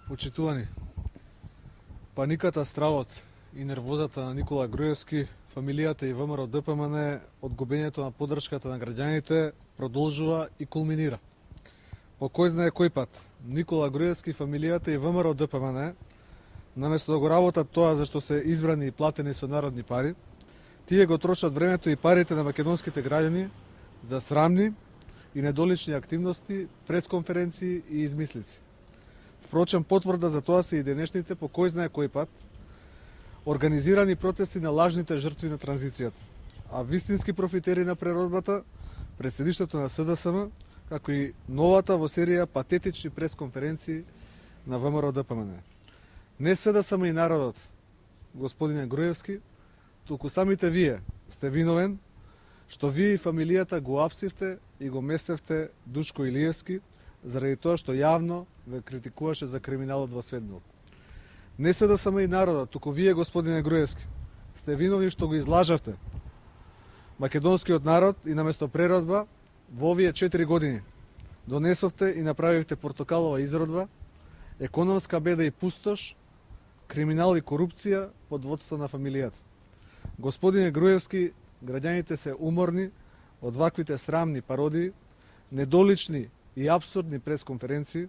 Почитувани, паниката, стравот и нервозата на Никола Груевски, фамилијата и ВМРО ДПМН од губењето на поддршката на граѓаните продолжува и кулминира. По кој знае кој пат, Никола Груевски, фамилијата и ВМРО ДПМН, наместо да го работат тоа за што се избрани и платени со народни пари, тие го трошат времето и парите на македонските граѓани за срамни и недолични активности, пресконференции и измислици. Впрочем, потврда за тоа се и денешните, по кој знае кој пат, организирани протести на лажните жртви на транзицијата, а вистински профитери на преродбата пред седиштето на СДСМ, како и новата во серија патетични пресконференции на ВМРО ДПМН. Не СДСМ и народот, господине Груевски, туку самите вие сте виновен што вие и фамилијата го апсивте и го местевте Душко Илиевски заради тоа што јавно ве критикуваше за криминалот во Светбил. Не се да само и народот, туку вие, господине Груевски, сте виновни што го излажавте македонскиот народ и наместо преродба во овие 4 години донесовте и направивте портокалова изродба, економска беда и пустош, криминал и корупција под водство на фамилијата. Господине Груевски, граѓаните се уморни од ваквите срамни пародии, недолични и апсурдни пресконференции,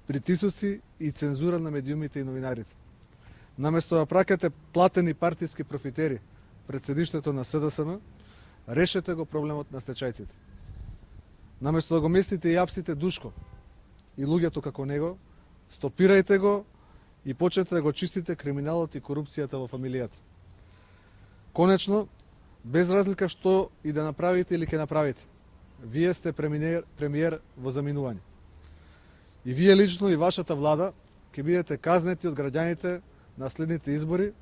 притисоци и цензура на медиумите и новинарите. Наместо да праќате платени партиски профитери пред седиштето на СДСМ, решете го проблемот на стечајците. Наместо да го местите и апсите Душко и луѓето како него, стопирајте го и почнете да го чистите криминалот и корупцијата во фамилијата. Конечно, без разлика што и да направите или ќе направите, вие сте премиер во заминување. И вие лично и вашата влада ќе бидете казнети од граѓаните на следните избори,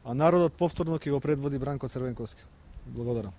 а народот повторно ќе го предводи Бранко Црвенковски. Благодарам.